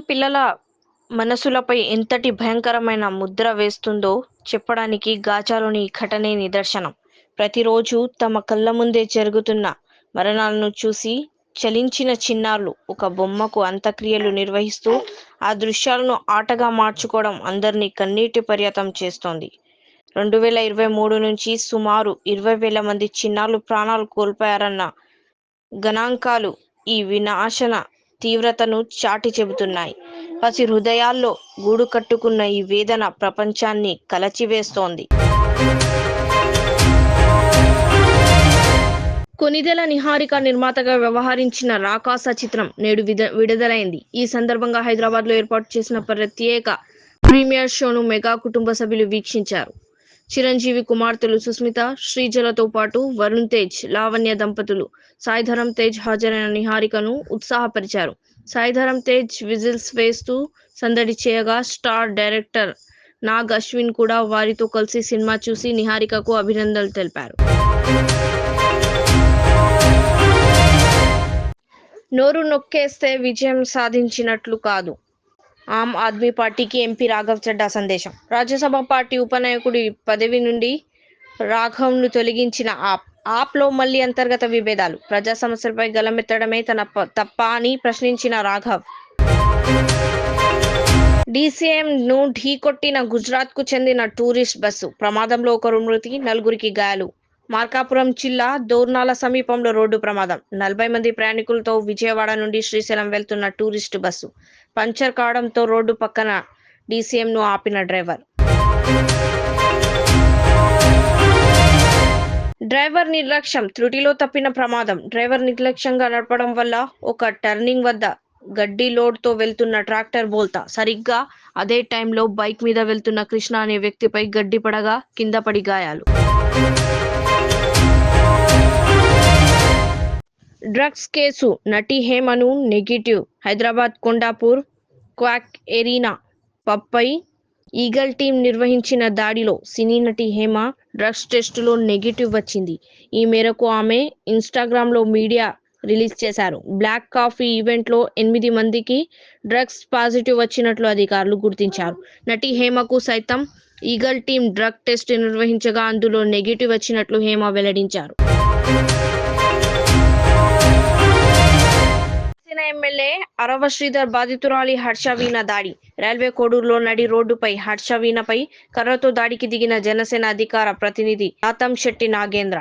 పిల్లల మనసులపై ఎంతటి భయంకరమైన ముద్ర వేస్తుందో చెప్పడానికి గాజాలోని ఈ ఘటనే నిదర్శనం. ప్రతిరోజు తమ కళ్ళ ముందే జరుగుతున్న మరణాలను చూసి చలించిన చిన్నారులు ఒక బొమ్మకు అంత్యక్రియలు నిర్వహిస్తూ ఆ దృశ్యాలను ఆటగా మార్చుకోవడం అందరినీ కన్నీటి పర్యంతం చేస్తోంది. 2023 నుంచి సుమారు 20,000 మంది చిన్నారులు ప్రాణాలు కోల్పోయారన్న గణాంకాలు ఈ వినాశన తీవ్రతను చాటి చెబుతున్నాయి. పసి హృదయాల్లో గూడు కట్టుకున్న ఈ వేదన ప్రపంచాన్ని కలచివేస్తోంది. కొణిదెల నిహారిక నిర్మాతగా వ్యవహరించిన రాకాస చిత్రం నేడు విడుదలైంది. ఈ సందర్భంగా హైదరాబాద్లో ఏర్పాటు చేసిన ప్రత్యేక ప్రీమియర్ షోను మెగా కుటుంబ సభ్యులు వీక్షించారు. చిరంజీవి కుమార్తెలు సుస్మిత, శ్రీజలతో పాటు వరుణ్ తేజ్, లావణ్య దంపతులు, సాయిధరమ్ తేజ్ హాజరైన నిహారికను ఉత్సాహపరిచారు. సాయిధరమ్ తేజ్ విజిల్స్ వేస్తూ సందడి చేయగా, స్టార్ డైరెక్టర్ నాగ్ అశ్విన్ కూడా వారితో కలిసి సినిమా చూసి నిహారికకు అభినందనలు తెలిపారు. నోరు నొక్కేస్తే విజయం సాధించినట్లు కాదు. ఆమ్ ఆద్మీ పార్టీకి ఎంపీ రాఘవ్ చడ్డా సందేశం. రాజ్యసభ పార్టీ ఉపనాయకుడి పదవి నుండి రాఘవ్ను తొలగించిన ఆప్లో మళ్లీ అంతర్గత విభేదాలు. ప్రజా సమస్యలపై గలమెత్తడమే తన తప్ప అని ప్రశ్నించిన రాఘవ్. డీసీఎంను ఢీకొట్టిన గుజరాత్కు చెందిన టూరిస్ట్ బస్సు ప్రమాదంలో ఒకరు మృతి, 4గురికి గాయాలు. మార్కాపురం జిల్లా దోర్నాల సమీపంలో రోడ్డు ప్రమాదం. 40 మంది ప్రయాణికులతో విజయవాడ నుండి శ్రీశైలం వెళ్తున్న టూరిస్టు బస్సు పంచర్ కావడంతో రోడ్డు పక్కన డీసీఎంను ఆపిన డ్రైవర్ నిర్లక్ష్యం. త్రుటిలో తప్పిన ప్రమాదం. డ్రైవర్ నిర్లక్ష్యంగా నడపడం వల్ల ఒక టర్నింగ్ వద్ద గడ్డి లోడ్తో వెళ్తున్న ట్రాక్టర్ బోల్తా. సరిగ్గా అదే టైంలో బైక్ మీద వెళ్తున్న కృష్ణ అనే వ్యక్తిపై గడ్డి పడగా కింద పడి గాయాలు. డ్రగ్స్ కేసు నటి హేమను negative. Hyderabad Kondapur Quake Arena పబ్పై ఈగల్ టీం నిర్వహించిన దాడిలో సినీ నటి హేమ డ్రగ్స్ టెస్టులో నెగిటివ్ వచ్చింది. ఈ మేరకు ఆమె ఇన్స్టాగ్రామ్లో మీడియా రిలీజ్ చేశారు. బ్లాక్ కాఫీ ఈవెంట్లో 8 మందికి డ్రగ్స్ పాజిటివ్ వచ్చినట్లు అధికారులు గుర్తించారు. నటి హేమకు సైతం ఈగల్ టీం డ్రగ్ టెస్ట్ నిర్వహించగా అందులో నెగిటివ్ వచ్చినట్లు హేమ వెల్లడించారు. ఎమ్మెల్యే అరవ శ్రీధర్ బాధితురాలి హర్షవీణ దాడి. రైల్వే కోడూరులో నడి రోడ్డుపై హర్షవీణపై కర్రతో దాడికి దిగిన జనసేన అధికార ప్రతినిధి రాతం శెట్టి నాగేంద్ర.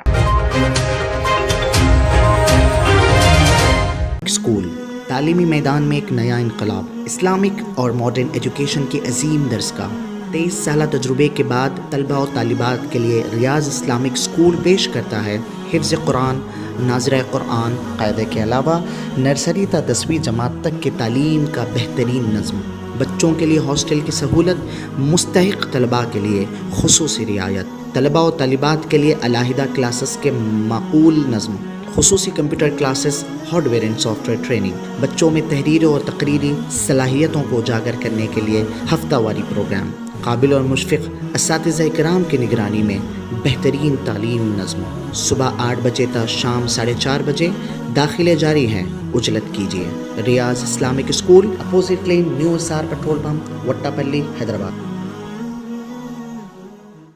स्कूल तालीमी मैदान में एक नया इनकलाब, इस्लामिक और मॉडर्न एजुकेशन की अजीम दरसगाह। 23 साल तजुर्बे के बाद तलबा और तालिबात के लिए रियाज इस्लामिक स्कूल पेश करता है हिफ्ज़ कुरान, नाज़िरा कुरान, क़ायदे के अलावा नर्सरी ता 10वीं जमात तक के तालीम का बेहतरीन नज़्म। बच्चों के लिए हॉस्टल की सहूलत, मुस्तहिक़ तलबा के लिए खुसूसी रियायत, तलबा और तालिबात के लिए अलहदा क्लासेस के माकूल नज़्म, खुसूसी computer classes, hardware and software training. बच्चों में तहरीर और तकरीरी सलाहियतों को उजागर करने के लिए हफ्तावारी प्रोग्राम, काबिल और मुशफ़िक़ असातिज़ा इकराम की निगरानी में बेहतरीन तालीम नज़्म। सुबह 8 बजे तक शाम 4:30 बजे दाखिले जारी हैं, उजलत कीजिए। Riyaz Islamic school, opposite lane, new SR petrol pump, Vattepally, Hyderabad.